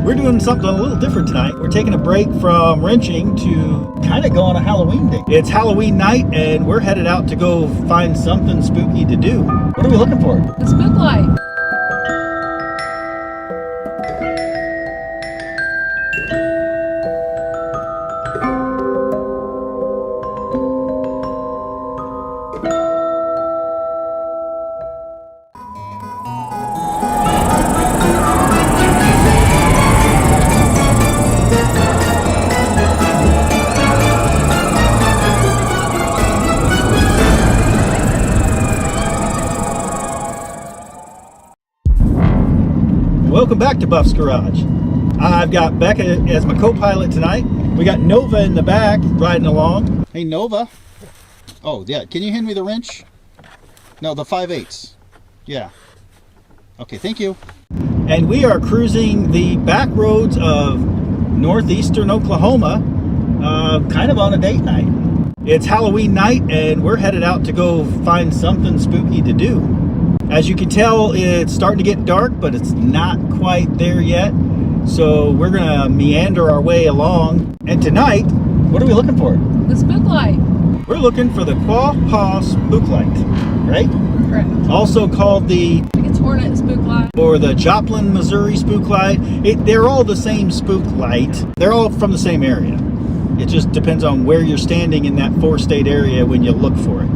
We're doing something a little different tonight. We're taking a break from wrenching to kind of go on a Halloween day. It's Halloween night and we're headed out to go find something spooky to do. What are we looking for? The spook light. Welcome back to Buff's Garage. I've got Becca as my co-pilot tonight. We got Nova in the back riding along. Hey Nova. Oh yeah, can you hand me the wrench? No, the 5/8. Yeah. Okay, thank you. And we are cruising the back roads of northeastern Oklahoma, kind of on a date night. It's Halloween night and we're headed out to go find something spooky to do. As you can tell, it's starting to get dark, but it's not quite there yet. So we're gonna meander our way along. And tonight, what are we looking for? The spook light. We're looking for the Quapaw Spook Light, right? Correct. Also called the... I think it's Hornet Spook Light. Or the Joplin, Missouri Spook Light. They're all the same spook light. They're all from the same area. It just depends on where you're standing in that 4-state area when you look for it.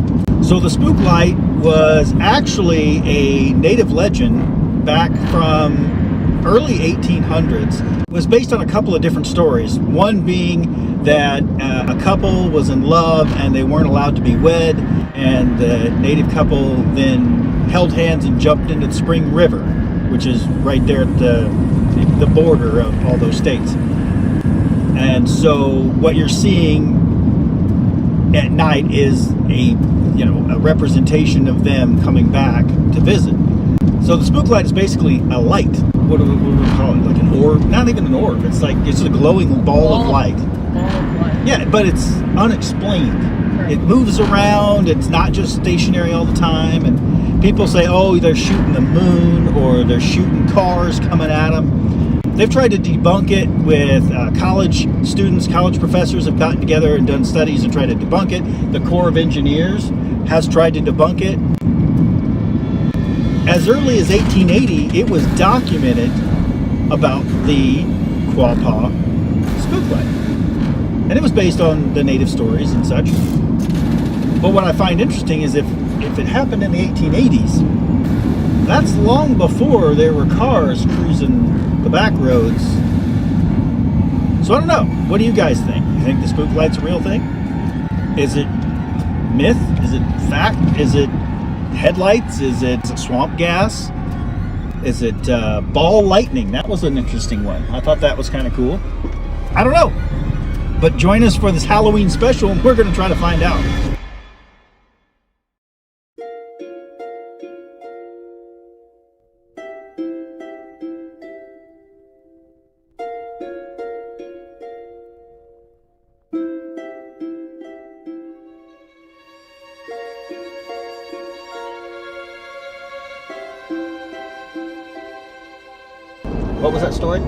So the spook light was actually a native legend back from early 1800s. It was based on a couple of different stories. One being that a couple was in love and they weren't allowed to be wed, and the native couple then held hands and jumped into the Spring River, which is right there at the border of all those states. And so what you're seeing at night is a representation of them coming back to visit. So the spook light is basically a light. What do we call it? Like an orb? Not even an orb. It's like it's a glowing ball of light. Yeah, but it's unexplained. Right. It moves around. It's not just stationary all the time. And people say, oh, they're shooting the moon or they're shooting cars coming at them. They've tried to debunk it with college students, college professors have gotten together and done studies and tried to debunk it. The Corps of Engineers has tried to debunk it. As early as 1880, it was documented about the Quapaw Spook Light. And it was based on the native stories and such. But what I find interesting is if it happened in the 1880s, that's long before there were cars cruising the back roads. So I don't know. What do you guys think? You think the spook light's a real thing? Is it myth? Is it fact? Is it headlights? Is it swamp gas? Is it ball lightning? That was an interesting one. I thought that was kind of cool. I don't know. But join us for this Halloween special and we're going to try to find out. What was that story?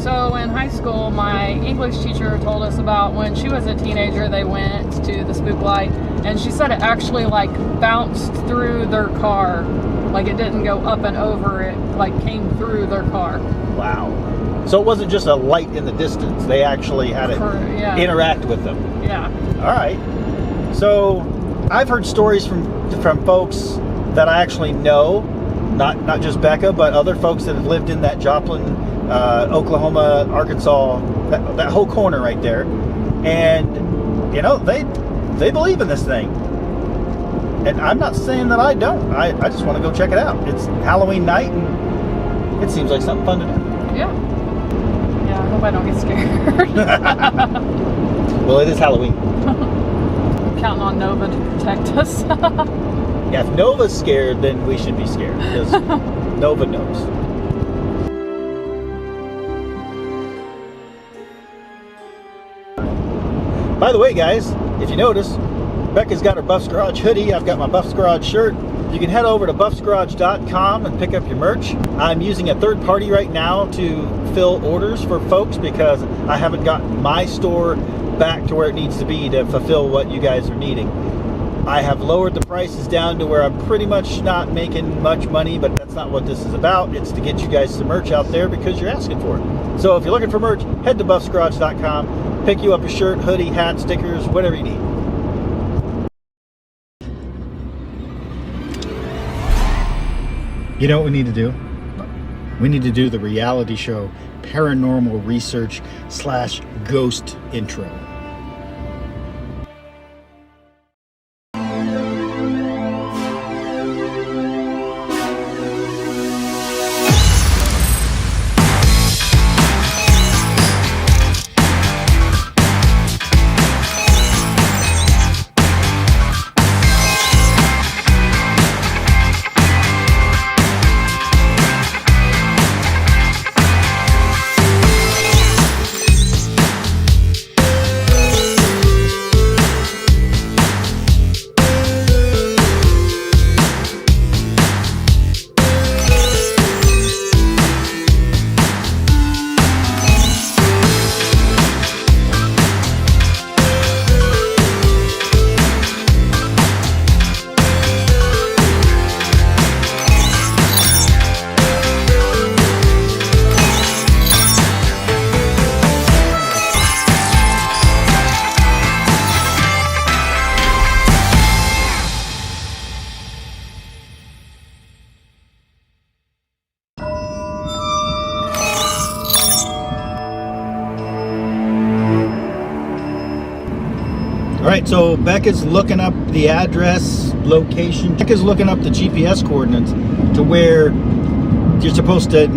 So in high school, my English teacher told us about when she was a teenager, they went to the spook light, and she said it actually like bounced through their car. Like it didn't go up and over, it like came through their car. Wow. So it wasn't just a light in the distance. They actually had it interact with them. Yeah. All right. So I've heard stories from folks that I actually know, not just Becca, but other folks that have lived in that Joplin, Oklahoma, Arkansas, that whole corner right there. And, they believe in this thing. And I'm not saying that I don't. I just want to go check it out. It's Halloween night, and it seems like something fun to do. Yeah. Yeah, I hope I don't get scared. Well, it is Halloween. I'm counting on Nova to protect us. Yeah, if Nova's scared, then we should be scared, because Nova knows. By the way, guys, if you notice, Becca's got her Buff's Garage hoodie. I've got my Buff's Garage shirt. You can head over to buffsgarage.com and pick up your merch. I'm using a third party right now to fill orders for folks because I haven't gotten my store back to where it needs to be to fulfill what you guys are needing. I have lowered the prices down to where I'm pretty much not making much money, but that's not what this is about. It's to get you guys some merch out there because you're asking for it. So if you're looking for merch, head to buffsgarage.com, pick you up a shirt, hoodie, hat, stickers, whatever you need. You know what we need to do? We need to do the reality show Paranormal Research / Ghost intro. Alright, so Becca's looking up the address, location. Becca's looking up the GPS coordinates to where you're supposed to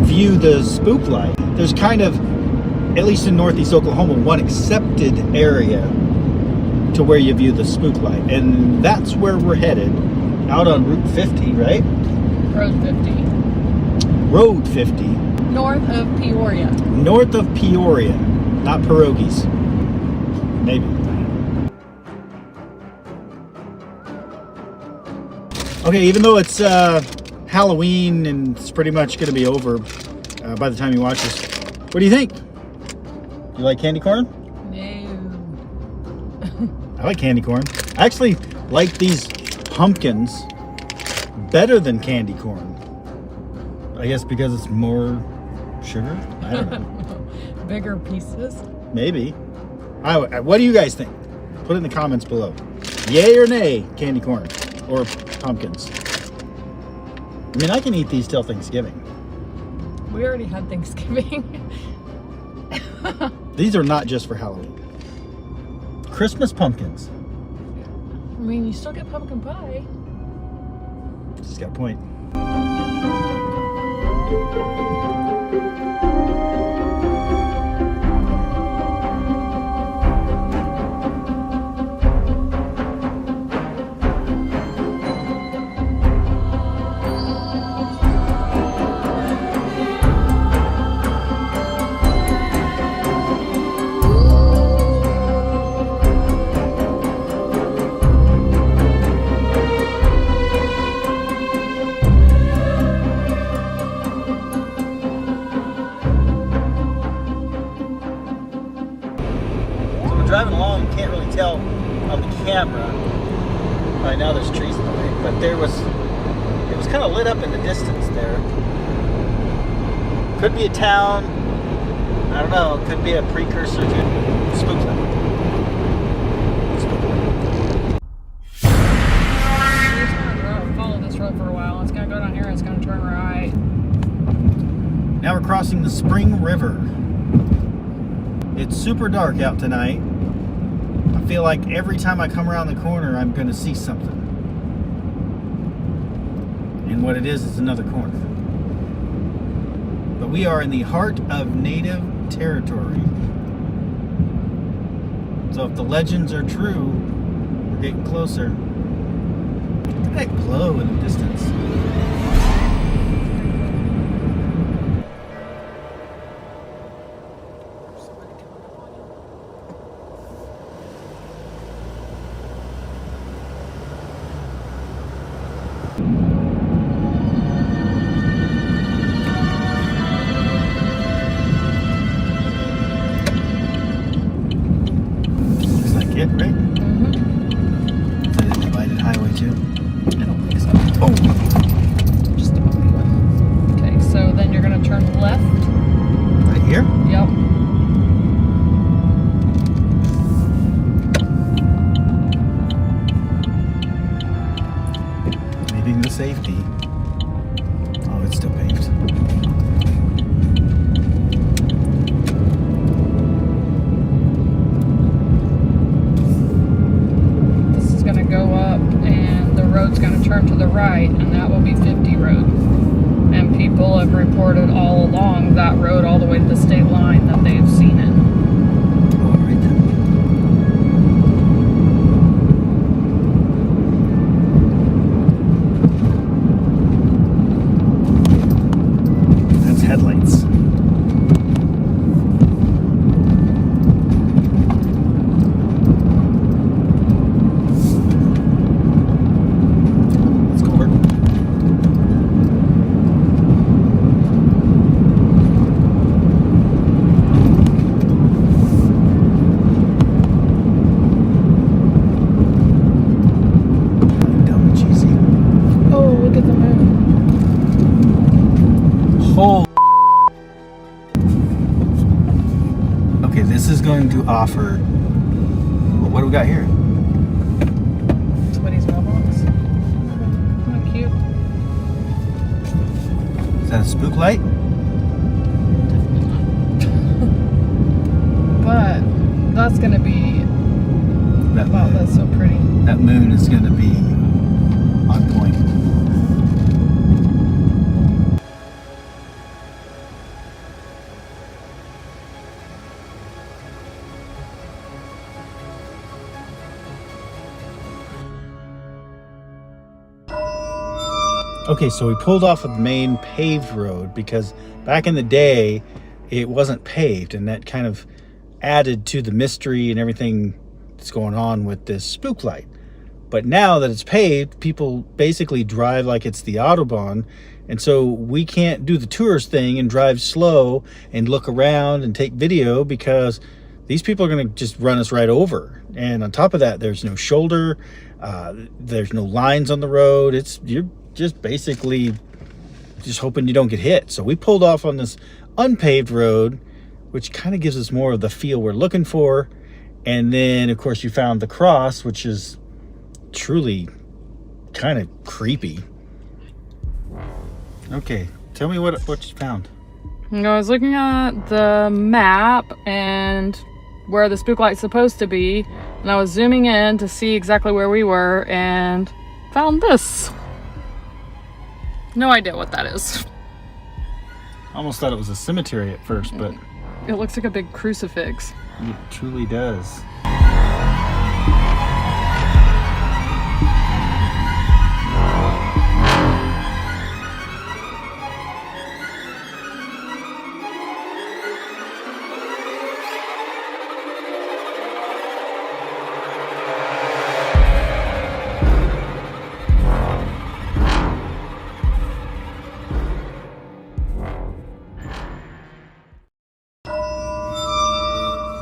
view the spook light. There's kind of, at least in Northeast Oklahoma, one accepted area to where you view the spook light. And that's where we're headed, out on Route 50, right? Road 50. Road 50. North of Peoria. North of Peoria, not pierogies. Maybe. Okay, even though it's Halloween and it's pretty much going to be over by the time you watch this, what do you think? You like candy corn? No. I like candy corn. I actually like these pumpkins better than candy corn. I guess because it's more sugar? I don't know. Bigger pieces? Maybe. What do you guys think? Put it in the comments below. Yay or nay, candy corn or pumpkins? I mean, I can eat these till Thanksgiving. We already had Thanksgiving. These are not just for Halloween. Christmas pumpkins. I mean, you still get pumpkin pie. Just got a point. Driving along, you can't really tell on the camera. Right now there's trees in the way, but it was kind of lit up in the distance there. Could be a town. I don't know. Could be a precursor to spook light. We're just gonna follow this road for a while. It's gonna go down here and it's gonna turn right. Now we're crossing the Spring River. It's super dark out tonight. I feel like every time I come around the corner, I'm going to see something. And what it is another corner. But we are in the heart of native territory. So if the legends are true, we're getting closer. Look at that glow in the distance. too? I don't think so. Oh! Just a bumpy one. Okay, so then you're going to turn left. Right here? Yep. Leaving the safety. Oh, it's still paved. This is going to go up, and the road's going to turn to the right, and that will be 50 road. And people have reported all along that road all the way to the state line that they've seen it. All right then. That's headlights. Let's go work. Dumb and cheesy. Oh, look at the moon. Whole. Okay, this is going to offer. What do we got here? Somebody's mailbox. How cute. Is that a spook light? But that's going to be, That wow, moon, that's so pretty. that moon is going to be on point. Okay, so we pulled off of the main paved road because back in the day it wasn't paved, and that kind of added to the mystery and everything that's going on with this spook light. But now that it's paved, people basically drive like it's the Autobahn, and so we can't do the tourist thing and drive slow and look around and take video because these people are going to just run us right over. And on top of that, there's no shoulder, there's no lines on the road. You're just basically just hoping you don't get hit. So we pulled off on this unpaved road, which kind of gives us more of the feel we're looking for. And then of course you found the cross, which is truly kind of creepy. Okay, tell me what you found. I was looking at the map and where the spook light's supposed to be, and I was zooming in to see exactly where we were and found this. No idea what that is. Almost thought it was a cemetery at first, but It looks like a big crucifix. it truly does.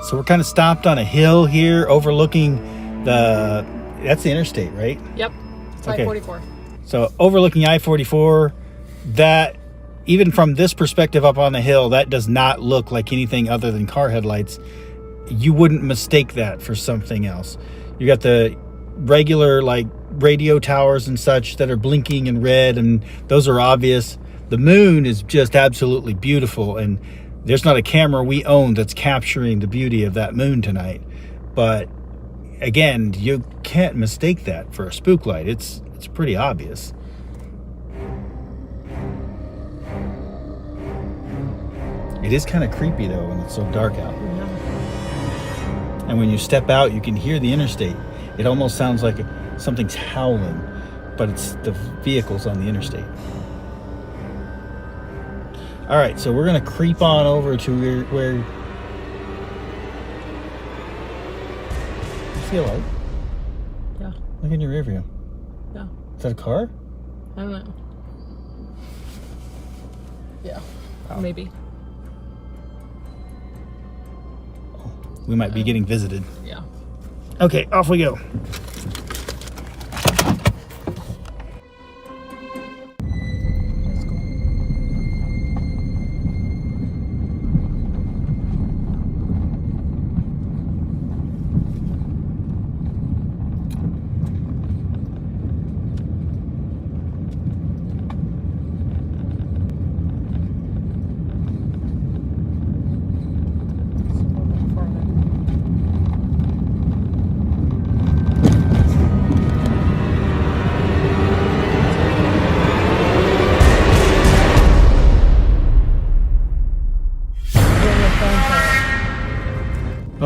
So we're kind of stopped on a hill here overlooking that's the interstate, right? Yep, it's Okay. I-44. So overlooking I-44, that even from this perspective up on the hill, that does not look like anything other than car headlights. You wouldn't mistake that for something else. You got the regular like radio towers and such that are blinking in red, and those are obvious. The moon is just absolutely beautiful, and there's not a camera we own that's capturing the beauty of that moon tonight. But again, you can't mistake that for a spook light. It's pretty obvious. It is kind of creepy though when it's so dark out. And when you step out, you can hear the interstate. It almost sounds like something's howling, but it's the vehicles on the interstate. All right, so we're gonna creep on over to where you see a light. Yeah, Look in your rear view. yeah. Is that a car? I don't know. Yeah, Oh. maybe. We might be getting visited. Yeah. Okay, off we go.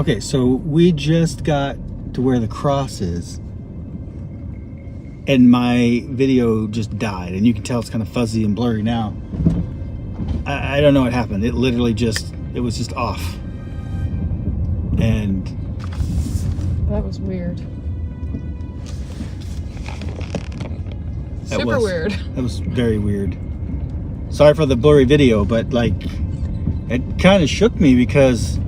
Okay, so we just got to where the cross is, and my video just died, and you can tell it's kind of fuzzy and blurry now. I don't know what happened. It literally it was just off. And that was weird. Super weird. That was very weird. Sorry for the blurry video, but like, it kind of shook me because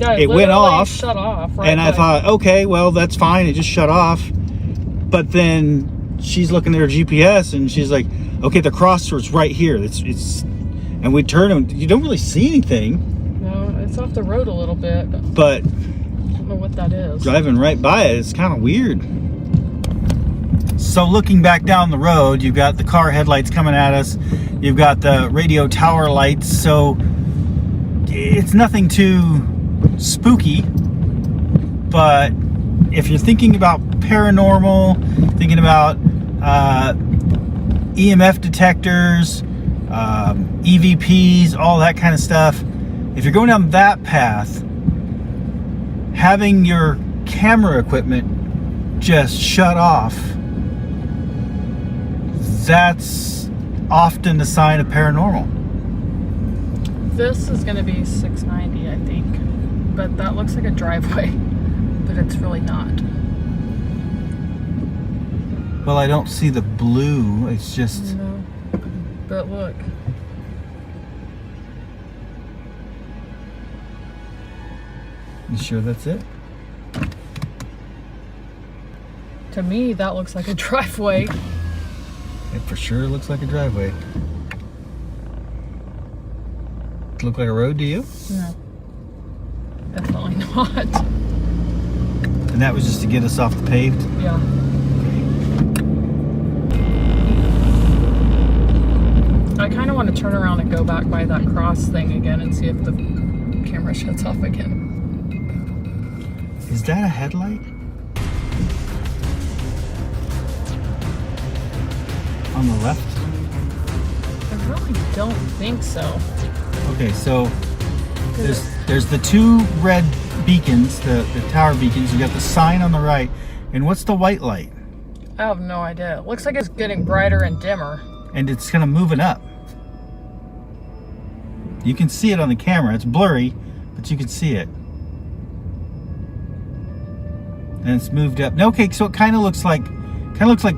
it went off, shut off, right? And I thought, okay, well, that's fine. It just shut off. But then she's looking at her GPS and she's like, okay, the crossroads right here. It's, and we turn and you don't really see anything. No, it's off the road a little bit. But I don't know what that is. Driving right by it, it's kind of weird. So looking back down the road, you've got the car headlights coming at us. You've got the radio tower lights. So it's nothing too spooky. But if you're thinking about paranormal, thinking about EMF detectors, EVPs, all that kind of stuff, if you're going down that path, having your camera equipment just shut off, that's often a sign of paranormal. This is going to be 690, I think, but that looks like a driveway, but it's really not. Well, I don't see the blue. It's just... No, but look. You sure that's it? To me, that looks like a driveway. It for sure looks like a driveway. Does it look like a road to you? No, definitely not. And that was just to get us off the paved? Yeah. I kind of want to turn around and go back by that cross thing again and see if the camera shuts off again. Is that a headlight? On the left? I really don't think so. Okay, so there's the two red beacons, the tower beacons. You got the sign on the right. And what's the white light? I have no idea. It looks like it's getting brighter and dimmer. And it's kind of moving up. You can see it on the camera. It's blurry, but you can see it. And it's moved up. Okay, so it kind of looks like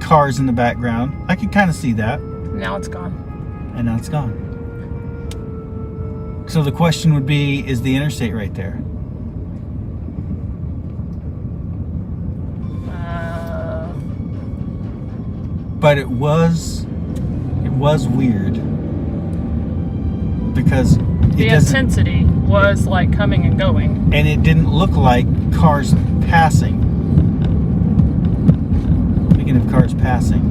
cars in the background. I can kind of see that. Now it's gone. And now it's gone. So the question would be, is the interstate right there? But it was weird because the intensity was like coming and going, and it didn't look like cars passing. Speaking of cars passing,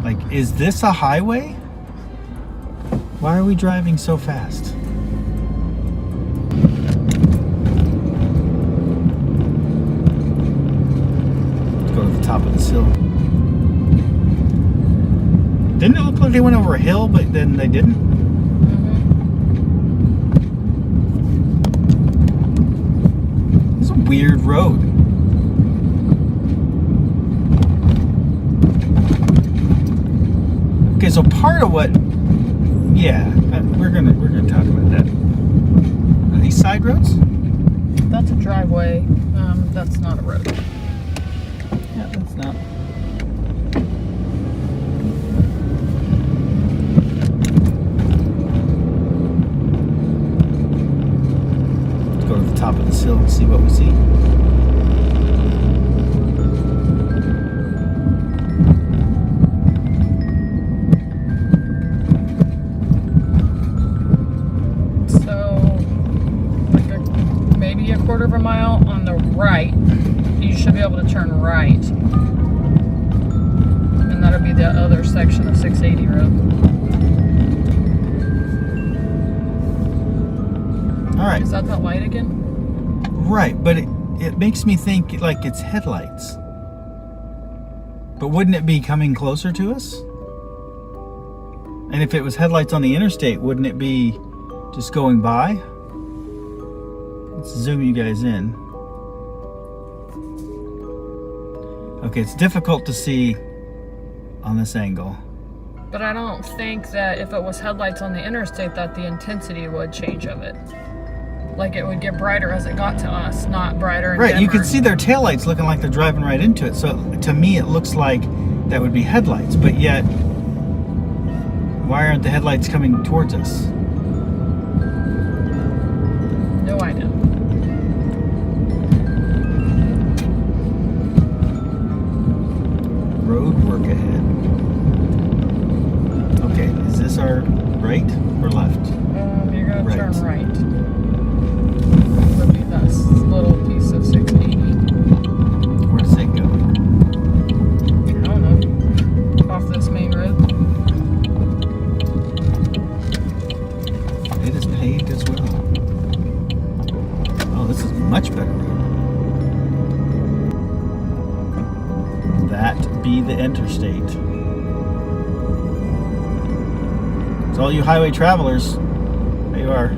like, is this a highway? Why are we driving so fast? Top of the hill. Didn't it look like they went over a hill, but then they didn't? Mm-hmm. It's a weird road. Okay, so part of what, yeah, we're gonna talk about that. Are these side roads? That's a driveway. That's not a road. Yeah, that's not. Let's go to the top of this hill and see what we see. So, like maybe a quarter of a mile on the right. You should be able to turn right, and that'll be the other section of 680 road. All right. Is that light again? Right, but it makes me think like it's headlights. But wouldn't it be coming closer to us? And if it was headlights on the interstate, wouldn't it be just going by. Let's zoom you guys in. Okay, it's difficult to see on this angle. But I don't think that if it was headlights on the interstate that the intensity would change of it. Like it would get brighter as it got to us, not brighter and Right, you dimmer. can see their taillights looking like they're driving right into it. So to me, it looks like that would be headlights. But yet, why aren't the headlights coming towards us? No idea. Road work ahead. Okay, is this our right or left? You're gonna Right. turn right. Would be that little piece of 680. Where does it go? I don't know. Off this main road. It is paved as well. Oh, this is much better road. That be the interstate. So all you highway travelers, there you are.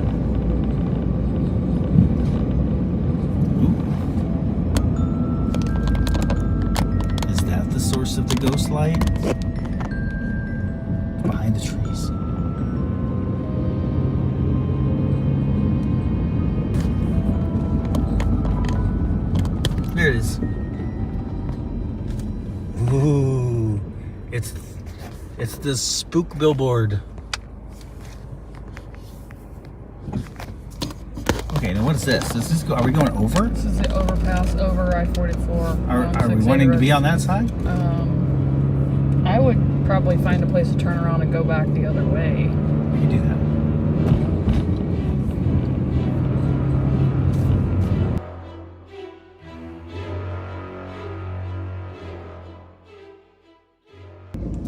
Ooh. Is that the source of the ghost light? Behind the trees. There it is. Ooh, it's the spook billboard. Okay, now what is this? Are we going over? This is the overpass over I-44. Are we wanting to be on that side? I would probably find a place to turn around and go back the other way. We can do that.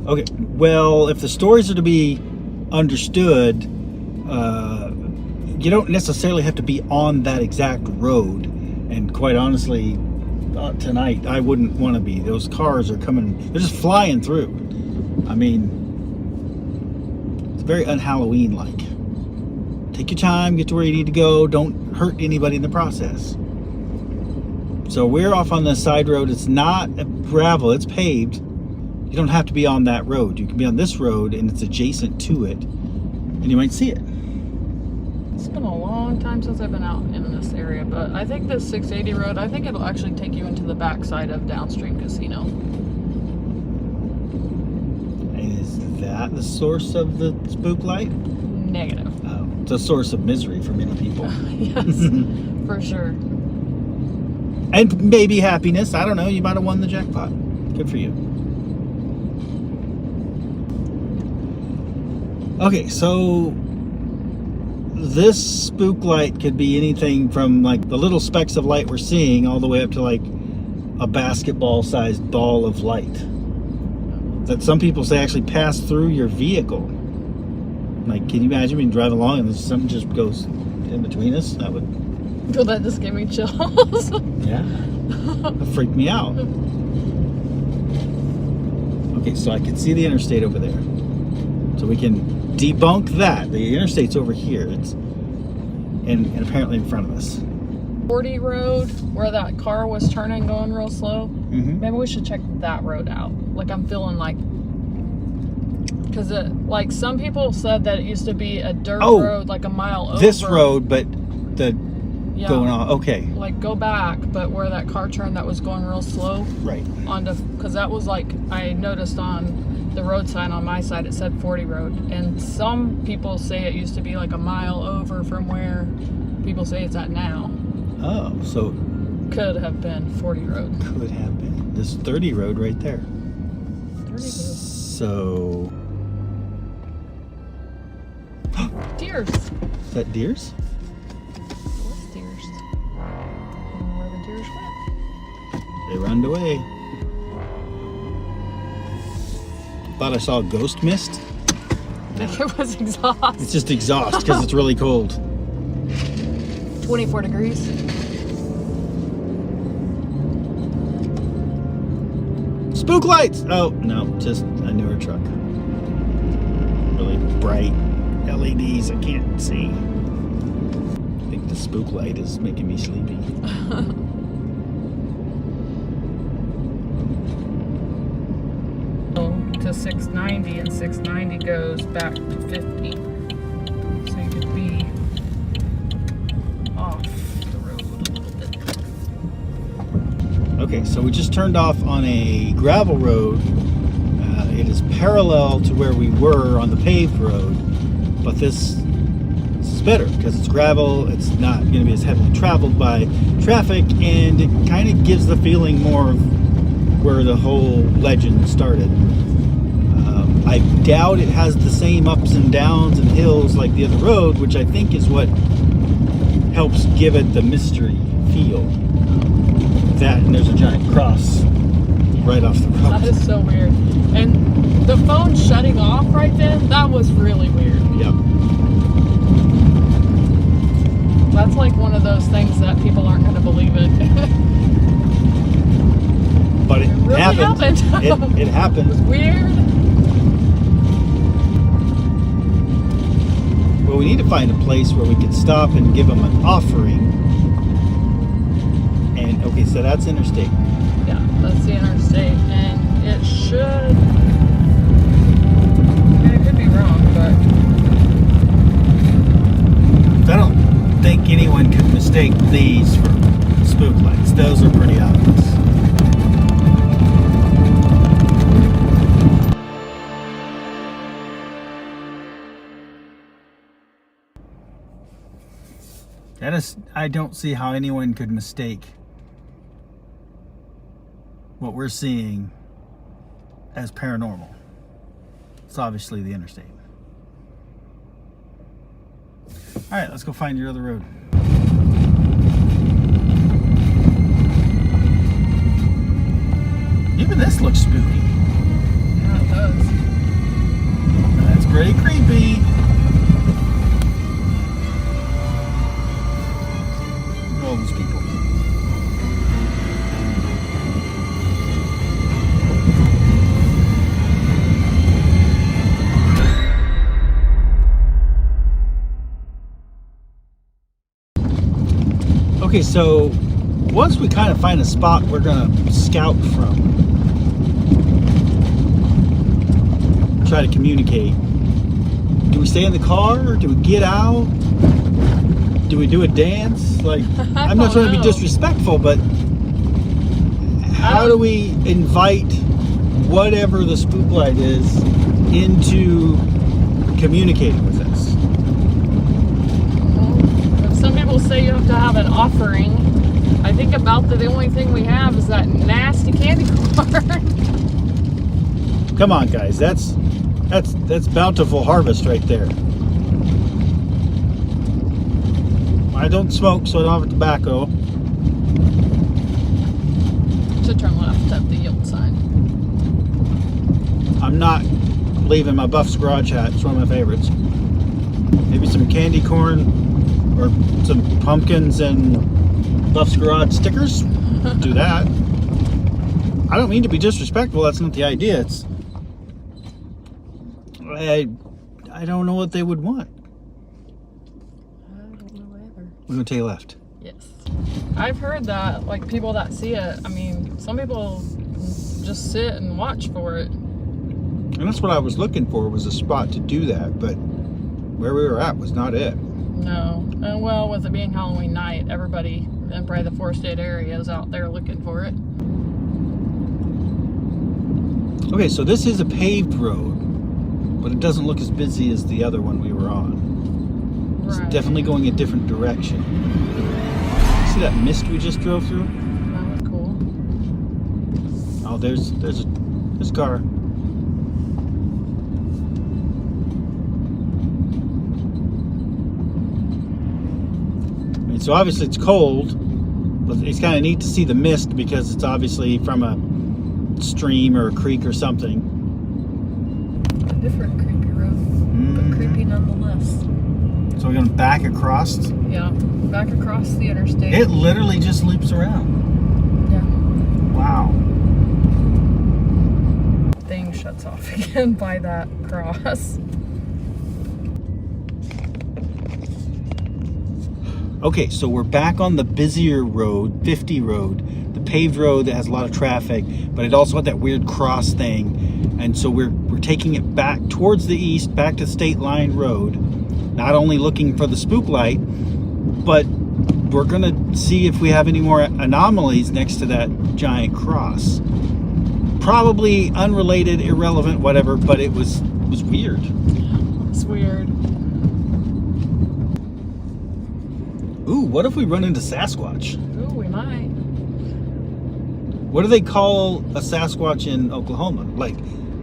Okay, well, if the stories are to be understood, you don't necessarily have to be on that exact road. And quite honestly, tonight, I wouldn't want to be. Those cars are coming, they're just flying through. I mean, it's very un-Halloween-like. Take your time, get to where you need to go, don't hurt anybody in the process. So we're off on the side road. It's not gravel, it's paved. You don't have to be on that road. You can be on this road and it's adjacent to it, and you might see it. It's been a long time since I've been out in this area, but I think this 680 road, I think it'll actually take you into the backside of Downstream Casino. Is that the source of the spook light? Negative. Oh, it's a source of misery for many people. Yes, for sure. And maybe happiness. I don't know. You might have won the jackpot. Good for you. Okay, so this spook light could be anything from like the little specks of light we're seeing all the way up to like a basketball-sized ball of light that some people say actually pass through your vehicle. Like, can you imagine being driving along and something just goes in between us? That would... Well, that just gave me chills. Yeah. That freaked me out. Okay, so I can see the interstate over there. So we can debunk that. The interstate's over here. It's and apparently in front of us. 40 road where that car was turning going real slow. Mm-hmm. Maybe we should check that road out. Like I'm feeling like, because like some people said that it used to be a dirt road like a mile over. This road, but the going on. Okay. Like go back, but where that car turned that was going real slow. Right. Onto, because that was like, I noticed on the road sign on my side, it said 40 road. And some people say it used to be like a mile over from where people say it's at now. Oh, so Could have been 40 road. could have been. This 30 road right there. 30 road. So Deers. is that deers? What's deers? I don't know where the deers went. They runned away. Thought I saw a ghost mist. I think it was exhaust. It's just exhaust because it's really cold. 24 degrees. Spook lights! Oh, no, just a newer truck. Really bright LEDs I can't see. spook light is making me sleepy. To 690, and 690 goes back to 50. So you could be off the road a little bit. Okay, so we just turned off on a gravel road. It is parallel to where we were on the paved road, but this is better because it's gravel. It's not going to be as heavily traveled by traffic, and it kind of gives the feeling more of where the whole legend started. I doubt it has the same ups and downs and hills like the other road, which I think is what helps give it the mystery feel. That, and there's a giant cross right off the road. That is so weird. And the phone shutting off right then, that was really weird. Yep. That's like one of those things that people aren't going to believe it. But it really happened. It happened. It was weird. Well, we need to find a place where we can stop and give them an offering. And, okay, so that's interstate. Yeah, that's the interstate. And it should... I could be wrong, but... I don't think anyone could mistake these for spook lights. Those are pretty obvious. That is, I don't see how anyone could mistake what we're seeing as paranormal. It's obviously the interstate. All right, let's go find your other road. Even this looks spooky. Yeah, it does. That's pretty creepy. All these people. Okay, so once we kind of find a spot we're gonna scout from, try to communicate. Do we stay in the car? Or do we get out? Do we do a dance? Like, I'm not trying to be disrespectful, but how do we invite whatever the spook light is into communicating with us? Some people say you have to have an offering. I think about the only thing we have is that nasty candy corn. Come on, guys, that's bountiful harvest right there. I don't smoke, so I don't have tobacco. Should turn left at the yield sign. I'm not leaving my Buff's garage hat. It's one of my favorites. Maybe some candy corn or some pumpkins and Buff's garage stickers. Do that. I don't mean to be disrespectful. That's not the idea. It's I don't know what they would want. I don't know either. We're gonna take a left. Yes. I've heard that, like, people that see it, I mean, some people just sit and watch for it. And that's what I was looking for, was a spot to do that, but where we were at was not it. No. And well, with it being Halloween night, everybody in probably the 4-state area is out there looking for it. Okay, so this is a paved road, but it doesn't look as busy as the other one we were on. It's Right. definitely going a different direction. See that mist we just drove through? That was cool. Oh, there's a car. I mean, so obviously it's cold, but it's kind of neat to see the mist because it's obviously from a stream or a creek or something. A different creepy road, but creepy nonetheless. So we're going back across. Yeah, back across the interstate. It literally just loops around. Yeah. Wow. Thing shuts off again by that cross. Okay, so we're back on the busier road, 50 road, the paved road that has a lot of traffic, but it also had that weird cross thing. And so we're taking it back towards the east, back to State Line Road, not only looking for the spook light, but we're gonna see if we have any more anomalies next to that giant cross. Probably unrelated, irrelevant, whatever, but it was weird. It's weird. Ooh, what if we run into Sasquatch? Ooh, we might. What do they call a Sasquatch in Oklahoma? Like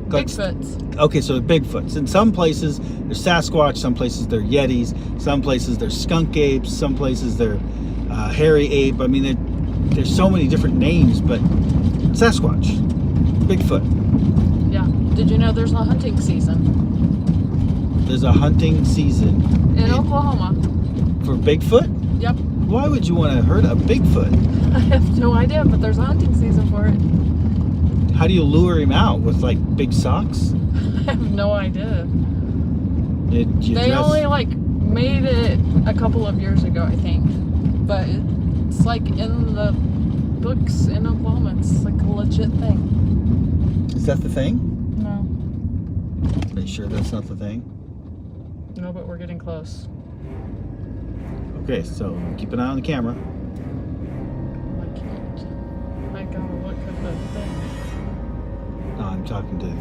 Bigfoots. Okay, so Bigfoots. In some places they're Sasquatch, some places they're Yetis, some places they're skunk apes, some places they're hairy ape. I mean, there's so many different names, but Sasquatch, Bigfoot. Yeah. Did you know there's a hunting season There's a hunting season in Oklahoma? for Bigfoot? Yep. Why would you want to hurt a Bigfoot? I have no idea, but there's a hunting season for it. How do you lure him out? With like big socks? I have no idea. Did you They dress? only like made it a couple of years ago, I think. But it's like in the books in Oklahoma. It's like a legit thing. Is that the thing? No. Are you sure that's not the thing? No, but we're getting close. Okay, so keep an eye on the camera. I can't. I gotta look at the thing. No, I'm talking to you.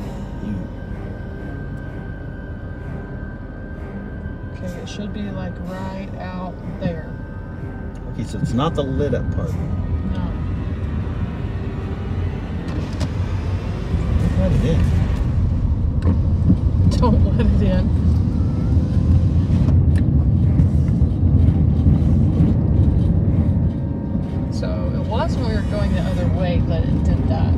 Okay, it should be like right out there. Okay, so it's not the lit up part. No. Let it in. Don't let it in. So it was when we were going the other way that it did that.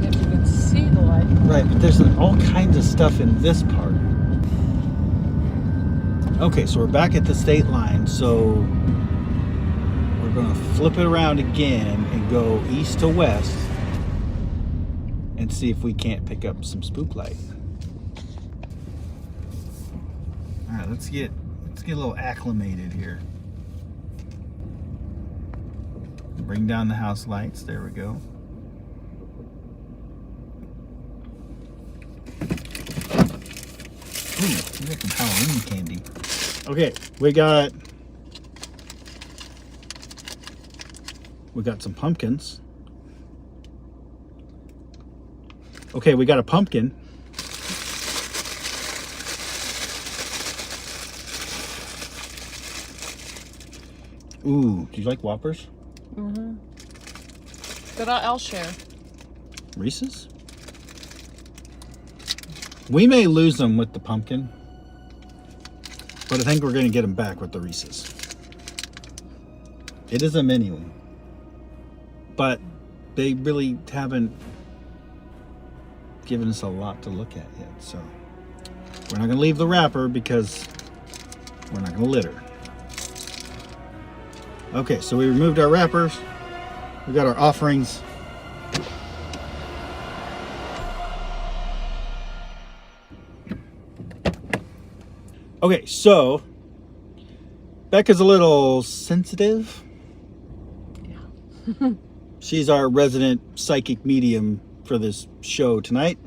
If you could see the light. Right, but there's all kinds of stuff in this part. Okay, so we're back at the state line, so we're gonna flip it around again and go east to west and see if we can't pick up some spook light. All right, let's get a little acclimated here. Bring down the house lights. There we go. Ooh, we got some Halloween candy. Okay, we got some pumpkins. Okay, we got a pumpkin. Ooh, do you like Whoppers? Mm-hmm. But I'll share. Reese's? We may lose them with the pumpkin, but I think we're going to get them back with the Reese's. It is a mini one, but they really haven't given us a lot to look at yet, so we're not going to leave the wrapper because we're not going to litter. Okay, so we removed our wrappers. We got our offerings. Okay, so Becca's a little sensitive. Yeah. She's our resident psychic medium for this show tonight.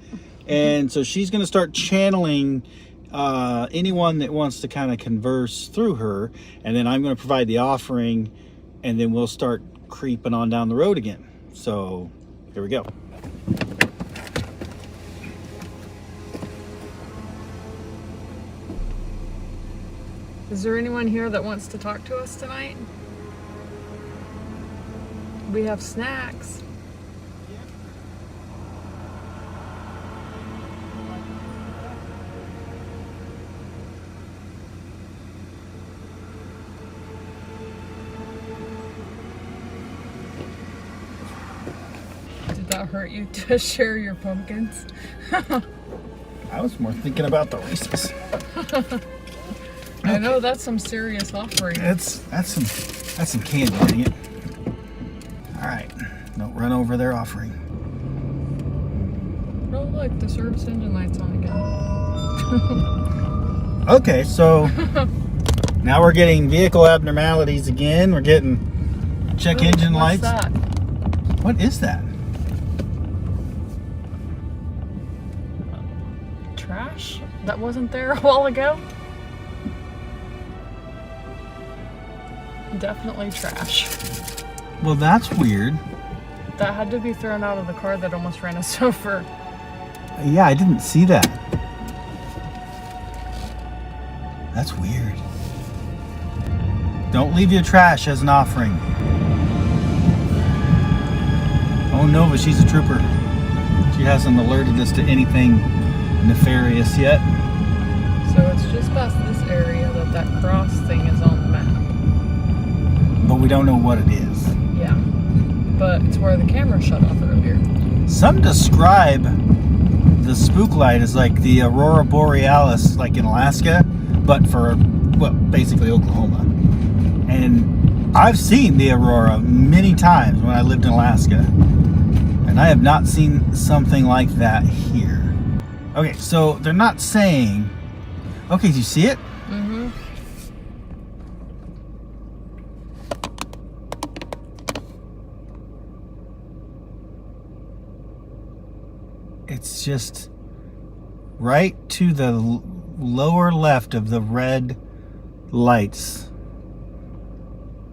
And so she's going to start channeling anyone that wants to kind of converse through her. And then I'm going to provide the offering, and then we'll start creeping on down the road again. So here we go. Is there anyone here that wants to talk to us tonight? We have snacks. Did that hurt you to share your pumpkins? I was more thinking about the Reese's. I know that's some serious offering. That's some candy, dang it. All right, don't run over their offering. Oh look, the service engine light's on again. Okay, so Now we're getting vehicle abnormalities again. We're getting check engine lights. What's that? What is that? Trash? That wasn't there a while ago? Definitely trash. Well, that's weird. That had to be thrown out of the car that almost ran us over. Yeah, I didn't see that. That's weird. Don't leave your trash as an offering. Oh, Nova, she's a trooper. She hasn't alerted us to anything nefarious yet. So it's just past this area that cross thing is on the map. But we don't know what it is. Yeah. But it's where the camera shut off earlier. Some describe the spook light as like the Aurora Borealis, like in Alaska, but for, well, basically Oklahoma. And I've seen the Aurora many times when I lived in Alaska. And I have not seen something like that here. Okay, so they're not saying... Okay, do you see it? Mm-hmm. It's just right to the lower left of the red lights.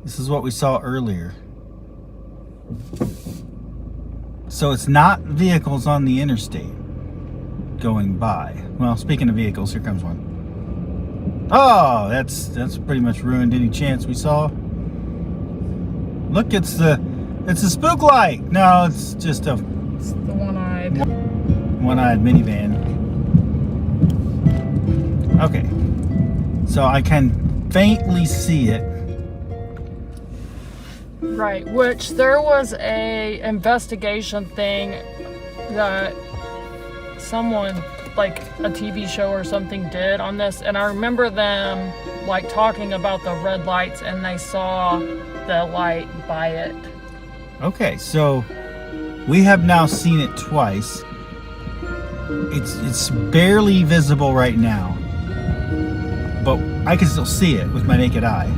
This is what we saw earlier. So it's not vehicles on the interstate going by. Well, speaking of vehicles, here comes one. Oh, that's pretty much ruined any chance we saw. Look, it's a spook light. No, it's just a It's the one-eyed. one-eyed minivan. Okay, so I can faintly see it. Right, which there was a investigation thing that someone, like a TV show or something, did on this, and I remember them like talking about the red lights, and they saw the light by it. Okay, so we have now seen it twice. It's barely visible right now, but I can still see it with my naked eye.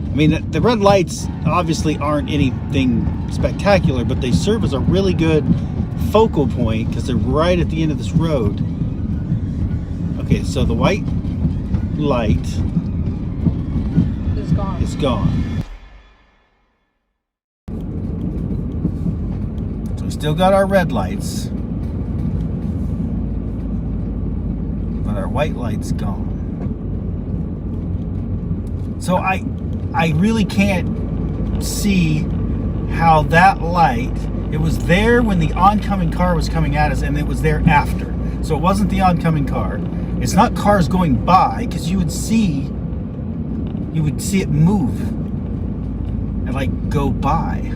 I mean, the red lights obviously aren't anything spectacular, but they serve as a really good focal point because they're right at the end of this road. Okay, so the white light It's gone. is gone. So we still got our red lights, but our white light's gone. So I really can't see how that light, it was there when the oncoming car was coming at us, and it was there after. So it wasn't the oncoming car. It's not cars going by, because you would see it move and like go by.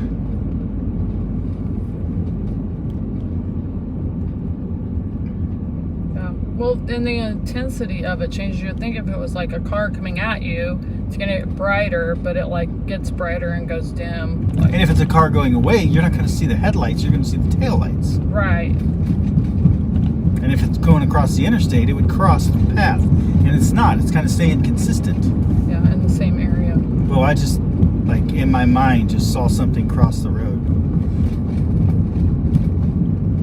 Yeah. Well, and the intensity of it changes. You'd think if it was like a car coming at you, it's gonna get brighter, but it like gets brighter and goes dim. Like, And if it's a car going away, you're not going to see the headlights, you're going to see the taillights. right. And if it's going across the interstate, it would cross the path. And it's not, it's kind of staying consistent. Yeah, in the same area. Well, I just, like, in my mind, just saw something cross the road.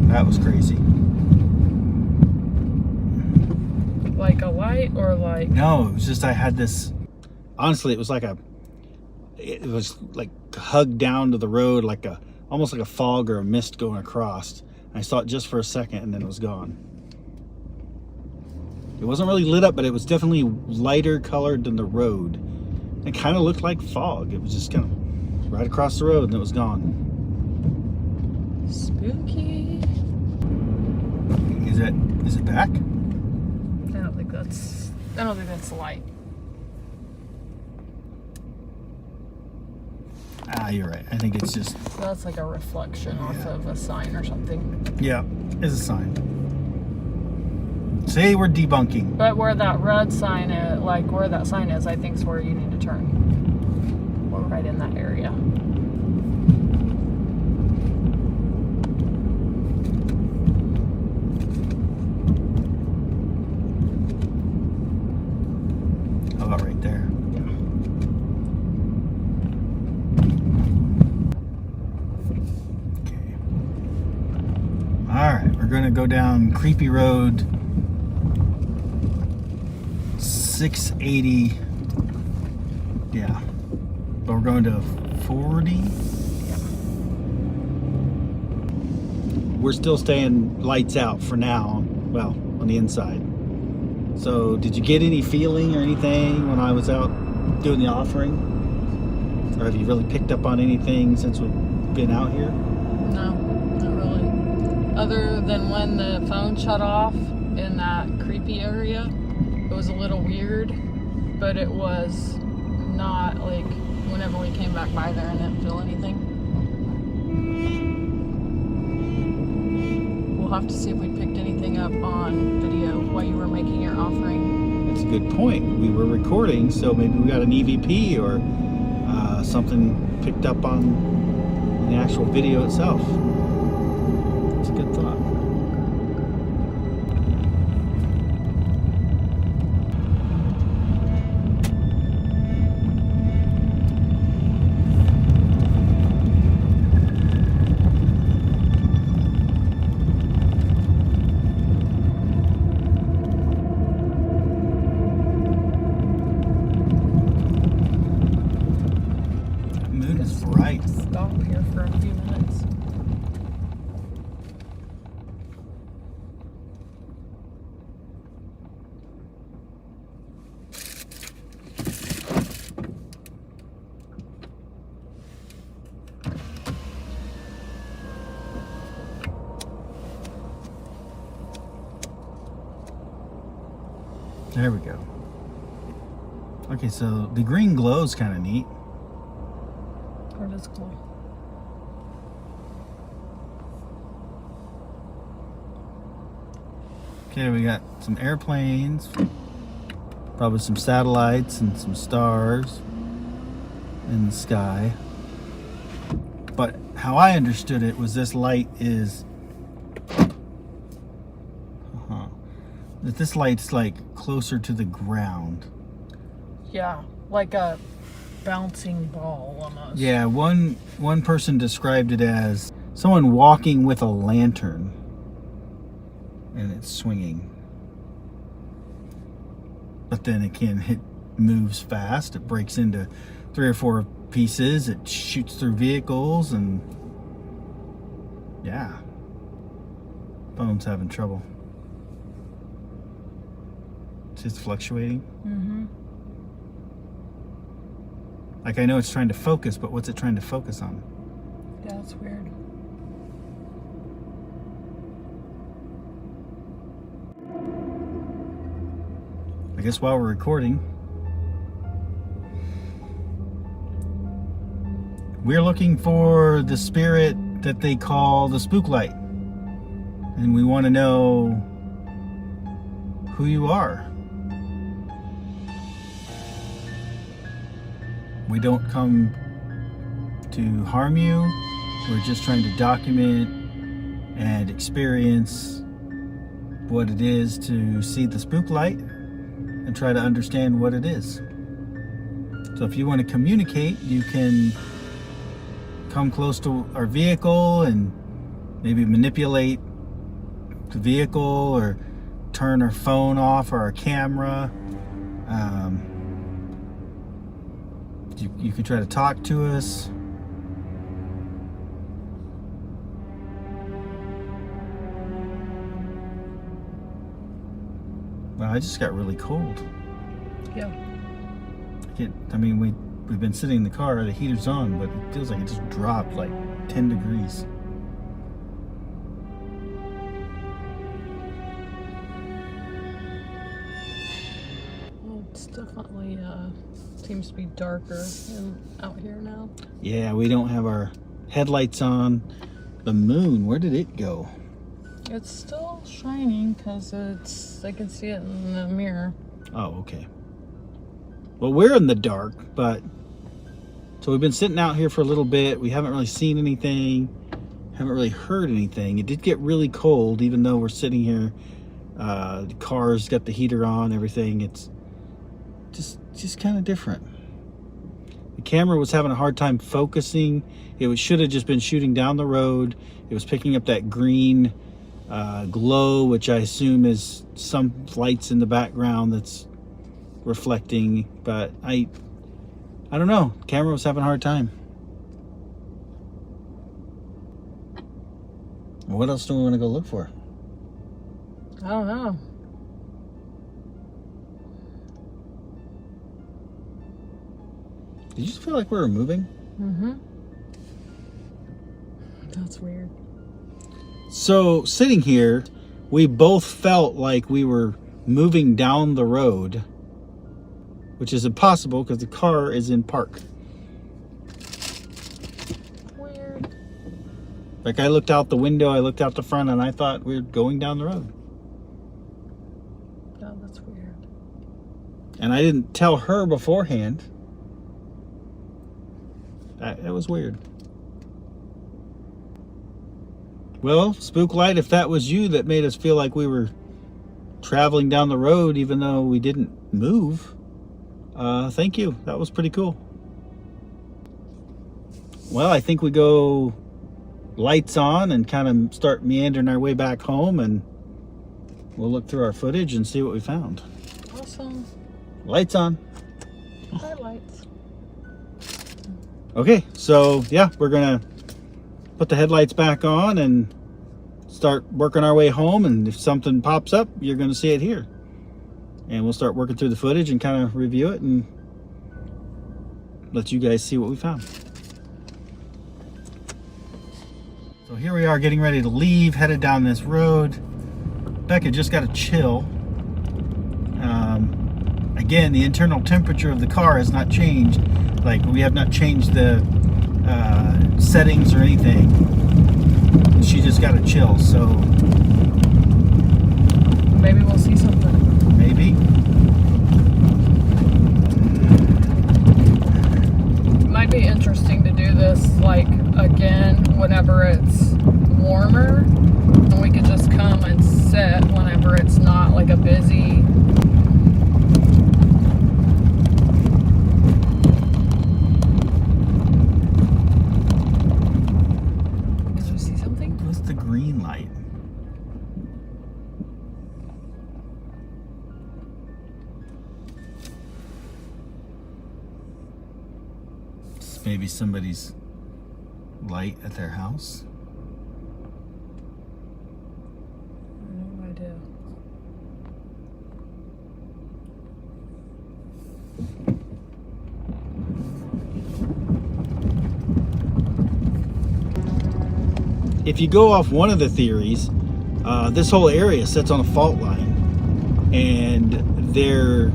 That was crazy. Like a light or like... No, it was just, I had this, honestly, it was like it was like hugged down to the road, like almost like a fog or a mist going across. And I saw it just for a second and then it was gone. It wasn't really lit up, but it was definitely lighter colored than the road. It kind of looked like fog. It was just kind of right across the road and it was gone. Spooky. Is it back? I don't think that's the light. Ah, you're right. I think it's just, That's like a reflection off of a sign or something. yeah, it's a sign. Say we're debunking. But where that red sign is, like where that sign is, I think is where you need to turn. We're right in that area. going to go down Creepy Road 680. Yeah. But we're going to 40. We're still staying lights out for now. Well, on the inside. So, did you get any feeling or anything when I was out doing the offering? Or have you really picked up on anything since we've been out here? No, not really. Other than when the phone shut off in that creepy area, it was a little weird, but it was not like whenever we came back by there and didn't feel anything. We'll have to see if we picked anything up on video while you were making your offering. That's a good point. We were recording, so maybe we got an EVP or something picked up on the actual video itself. It's a good thought. Stop here for a few minutes. There we go. Okay, so the green glow is kind of neat. That is cool. Okay, we got some airplanes, probably some satellites and some stars in the sky. But how I understood it was this light is that this light's like closer to the ground. Yeah, like a bouncing ball almost. Yeah, one person described it as someone walking with a lantern and it's swinging. But then again, it moves fast. It breaks into 3 or 4 pieces. It shoots through vehicles and yeah. Phone's having trouble. It's just fluctuating. Mm-hmm. Like I know it's trying to focus, but what's it trying to focus on? Yeah, it's weird. I guess while we're recording, we're looking for the spirit that they call the Spook Light. And we want to know who you are. We don't come to harm you. We're just trying to document and experience what it is to see the spook light and try to understand what it is. So if you want to communicate, you can come close to our vehicle and maybe manipulate the vehicle or turn our phone off or our camera. You can try to talk to us. Wow, I just got really cold. Yeah. I mean, we've been sitting in the car, the heater's on, but it feels like it just dropped like 10 degrees. Well, it's definitely seems to be darker out here now. Yeah, we don't have our headlights on. The moon, where did it go? It's still shining because I can see it in the mirror. Oh, okay. Well, we're in the dark, but so we've been sitting out here for a little bit. We haven't really seen anything, haven't really heard anything. It did get really cold, even though we're sitting here. The car's got the heater on, everything. It's just kind of different. The camera was having a hard time focusing. It should have just been shooting down the road. It was picking up that green glow, which I assume is some lights in the background that's reflecting, but I don't know. Camera was having a hard time. What else do we want to go look for? I don't know. Did you feel like we were moving? Mm-hmm. That's weird. So sitting here, we both felt like we were moving down the road, which is impossible because the car is in park. Weird. Like I looked out the window, I looked out the front, and I thought we were going down the road. Oh, that's weird. And I didn't tell her beforehand. That was weird. Well, Spook Light, if that was you that made us feel like we were traveling down the road even though we didn't move, thank you. That was pretty cool. Well, I think we go lights on and kind of start meandering our way back home, and we'll look through our footage and see what we found. Awesome. Lights on. Highlights. Okay, so yeah, we're gonna put the headlights back on and start working our way home, and if something pops up, you're gonna see it here. And we'll start working through the footage and kind of review it and let you guys see what we found. So here we are getting ready to leave, headed down this road. Becca just got a chill. Again, the internal temperature of the car has not changed. Like, we have not changed the settings or anything. She just got a chill, so Maybe we'll see something. maybe. It might be interesting to do this, like, again, whenever it's warmer. And we could just come and sit whenever it's not, like, a busy... Did you see something? What's the green light? It's maybe somebody's light at their house. No idea. If you go off one of the theories, this whole area sits on a fault line, and there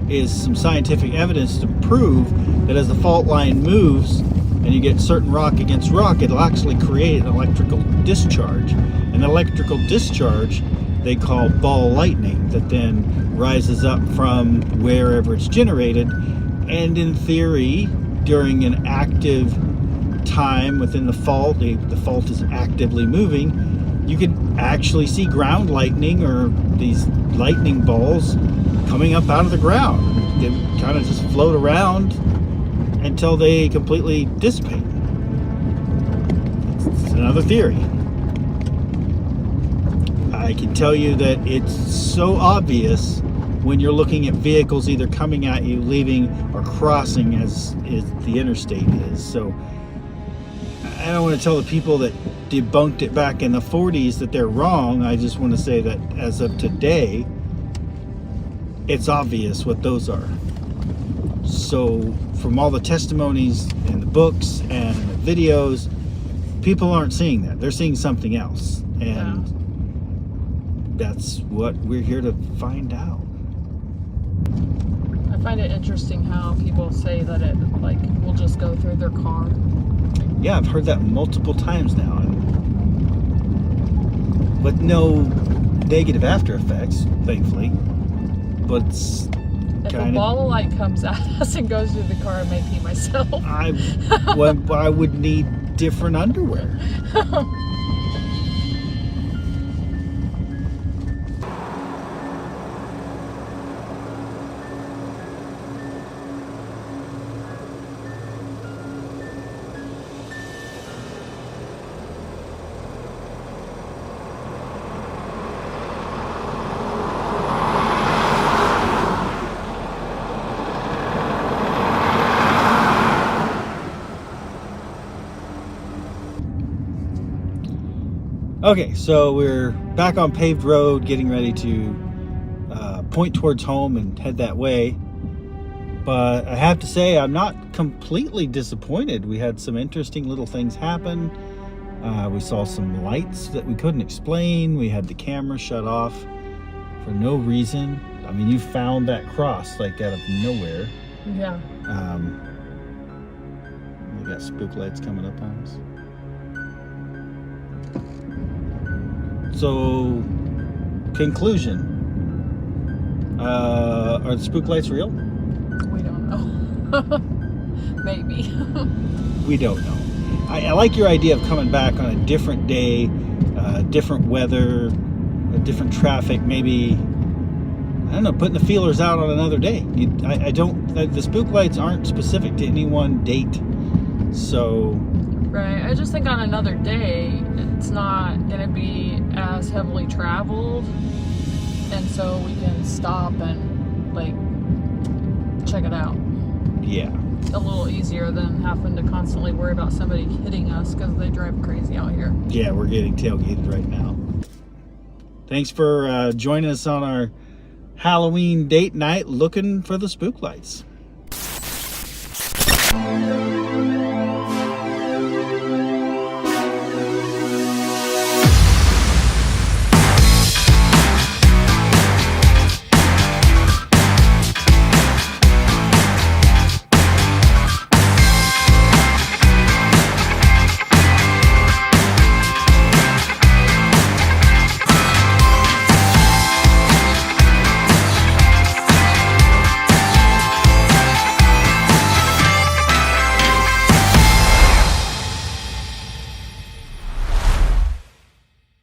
is some scientific evidence to prove that as the fault line moves and you get certain rock against rock, it'll actually create an electrical discharge. An electrical discharge they call ball lightning, that then rises up from wherever it's generated, and in theory, during an active time within the fault, the fault is actively moving, you could actually see ground lightning, or these lightning balls coming up out of the ground. They kind of just float around until they completely dissipate. It's another theory. I can tell you that it's so obvious when you're looking at vehicles either coming at you, leaving, or crossing as the interstate is. So I don't want to tell the people that debunked it back in the 40s that they're wrong. I just want to say that as of today, it's obvious what those are. So from all the testimonies and the books and the videos, people aren't seeing that. They're seeing something else. And that's what we're here to find out. I find it interesting how people say that it, like, will just go through their car. Yeah, I've heard that multiple times now, but no negative after effects, thankfully. But it's If kind a ball of light comes at us and goes through the car, I may pee myself. I would need different underwear. Okay, so we're back on paved road, getting ready to point towards home and head that way. But I have to say, I'm not completely disappointed. We had some interesting little things happen. We saw some lights that we couldn't explain. We had the camera shut off for no reason. I mean, you found that cross like out of nowhere. Yeah. We got spook lights coming up on us. So, conclusion. Are the spook lights real? We don't know. Maybe. We don't know. I like your idea of coming back on a different day, different weather, different traffic, maybe, I don't know, putting the feelers out on another day. The spook lights aren't specific to any one date, so... Right, I just think on another day, it's not going to be as heavily traveled, and so we can stop and, like, check it out. Yeah. A little easier than having to constantly worry about somebody hitting us because they drive crazy out here. Yeah, we're getting tailgated right now. Thanks for joining us on our Halloween date night looking for the spook lights.